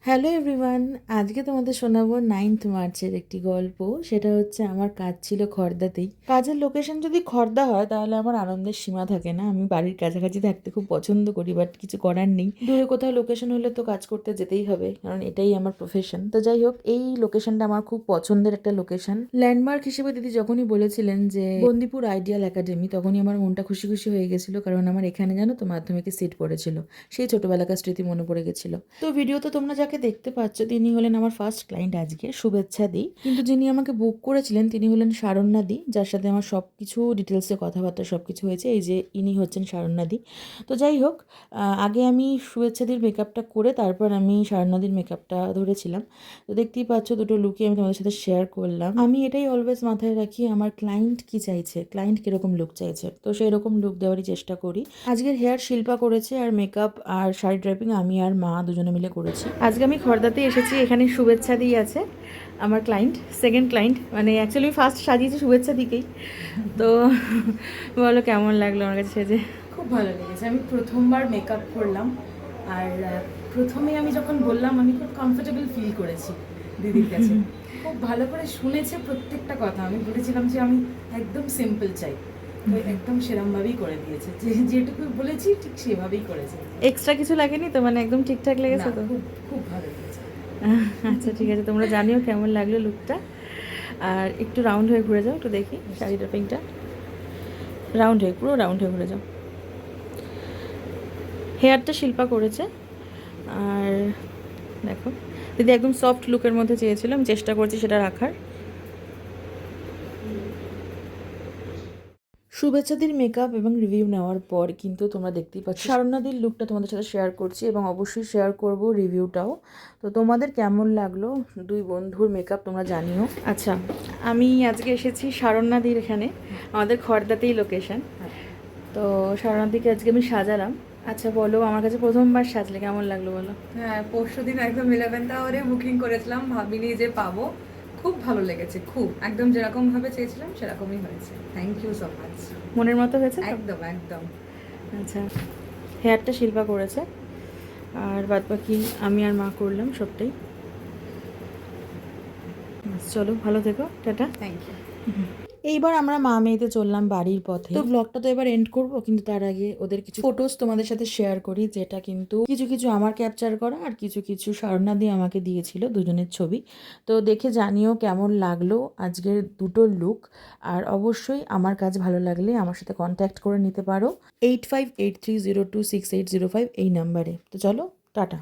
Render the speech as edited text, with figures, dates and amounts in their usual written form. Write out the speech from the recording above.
Hello everyone, আজকে তোমাদের শোনাবো 9th মার্চের একটি গল্প। সেটা হচ্ছে আমার কাজ ছিল খর্দাতেই। কাজের লোকেশন যদি খর্দা হয় তাহলে আমার আনন্দের সীমা থাকে না। আমি বাড়ির কাছাকাছি থাকতে খুব পছন্দ করি, বাট কিছু করার নেই। দূরে কোথাও লোকেশন হলে তো কাজ করতে যেতেই হবে, কারণ এটাই আমার প্রফেশন। তো যাই হোক, এই লোকেশনটা আমার খুব পছন্দের একটা লোকেশন। ল্যান্ডমার্ক হিসেবে দিদি যখনই বলেছিলেন যে বন্দিপুর আইডিয়াল একাডেমি, তখনই আমার মনটা খুশি খুশি হয়ে গেছিলো, কারণ আমার এখানে জানো তো মাধ্যমিকে সিট পড়েছিল। সেই ছোটবেলাকার স্মৃতি মনে পড়ে গেছিলো। তো ভিডিওতে তোমরা যাকে দেখতে পাচ্ছ তিনি হলেন আমার ফার্স্ট ক্লায়েন্ট আজকে, শুভেচ্ছা দি। কিন্তু যিনি আমাকে বুক করেছিলেন তিনি হলেন শারণ্যা দি, যার সাথে আমার সব কিছু ডিটেলসে কথাবার্তা সব কিছু হয়েছে। এই যে ইনি হচ্ছেন শারণ্যা দি। তো যাই হোক, আগে আমি শুভেচ্ছাদির মেকআপটা করে তারপর আমি শারণ্যাদির মেকআপটা ধরেছিলাম। তো দেখতেই পাচ্ছ দুটো লুকই আমি তোমাদের সাথে শেয়ার করলাম। আমি এটাই অলওয়েজ মাথায় রাখি, আমার ক্লায়েন্ট কি চাইছে, ক্লায়েন্ট কিরকম লুক চাইছে, তো সেই রকম লুক দেওয়ারই চেষ্টা করি। আজকের হেয়ার শিল্পা করেছে, আর মেকআপ আর শাড়ি ড্রাইপিং আমি আর মা দুজনে মিলে করেছি। আজকে আমি খর্দাতে এসেছি, এখানে শুভেচ্ছা দিয়ে আছে আমার ক্লায়েন্ট, সেকেন্ড ক্লায়েন্ট। মানে অ্যাকচুয়ালি ফার্স্ট সাজিয়েছি শুভেচ্ছা দিকেই। তো বলো কেমন লাগলো আমার কাছে সেজে? খুব ভালো লেগেছে। আমি প্রথমবার মেকআপ করলাম, আর প্রথমে আমি যখন বললাম আমি খুব কমফোর্টেবল ফিল করেছি দিদির কাছে। খুব ভালো করে শুনেছে প্রত্যেকটা কথা। আমি বলেছিলাম যে আমি একদম সিম্পল চাই, তো একদম সেরমভাবেই করে দিয়েছে। যে যেটুকু বলেছি ঠিক সেভাবেই করেছে। এক্সট্রা কিছু লাগেনি তো? মানে একদম ঠিকঠাক লেগেছে তো? খুব খুব ভালো লেগেছে। আচ্ছা ঠিক আছে, তোমরা জানিও কেমন লাগলো লুকটা। আর একটু রাউন্ড হয়ে ঘুরে যাও, একটু দেখি শাড়ি ড্রাপিংটা। রাউন্ড হয়ে, পুরো রাউন্ড হয়ে ঘুরে যাও। হেয়ারটা শিল্পা করেছে। আর দেখো, দিদি একদম সফট লুকের মধ্যে চেয়েছিলাম, চেষ্টা করছি সেটা রাখার। শুভেচ্ছাদির মেকআপ এবং রিভিউ নেওয়ার পর কিন্তু তোমরা দেখতেই পাচ্ছ শারণ্যাদির লুকটা তোমাদের সাথে শেয়ার করছি, এবং অবশ্যই শেয়ার করব রিভিউটাও। তো তোমাদের কেমন লাগলো দুই বন্ধুর মেকআপ তোমরা জানিও। আচ্ছা, আমি আজকে এসেছি শারণ্যাদির এখানে, আমাদের খড়দাতেই লোকেশন। তো শারণ্যাদিকে আজকে আমি সাজালাম। আচ্ছা বলো, আমার কাছে প্রথমবার সাজলে কেমন লাগলো বলো? হ্যাঁ, পরশুদিন একদম 11th আওয়ারে বুকিং করেছিলাম, ভাবিনি যে পাবো। খুব ভালো লেগেছে, খুব একদম যেরকম ভাবে চেয়েছিলাম সেরকমই হয়েছে। Thank you so much. মনের মতো হয়েছে তো? একদম একদম। আচ্ছা, হেয়ারটা শিল্পা করেছে, আর বাদ বাকি আমি আর মা করলাম সবটাই। চলো, ভালো থেকো, টাটা। Thank you. এইবার আমরা মা মেয়েতে চললাম বাড়ির পথে। তো ব্লগটা তো এবার এন্ড করবো, কিন্তু তার আগে ওদের কিছু ফটোস তোমাদের সাথে শেয়ার করি, যেটা কিন্তু কিছু কিছু আমার ক্যাপচার করা আর কিছু কিছু শারনা দিয়ে আমাকে দিয়েছিল, দুজনের ছবি। তো দেখে জানিও কেমন লাগলো আজকের দুটো লুক। আর অবশ্যই আমার কাজ ভালো লাগলে আমার সাথে কন্ট্যাক্ট করে নিতে পারো 8583026805 এই নাম্বারে। তো চলো, টাটা।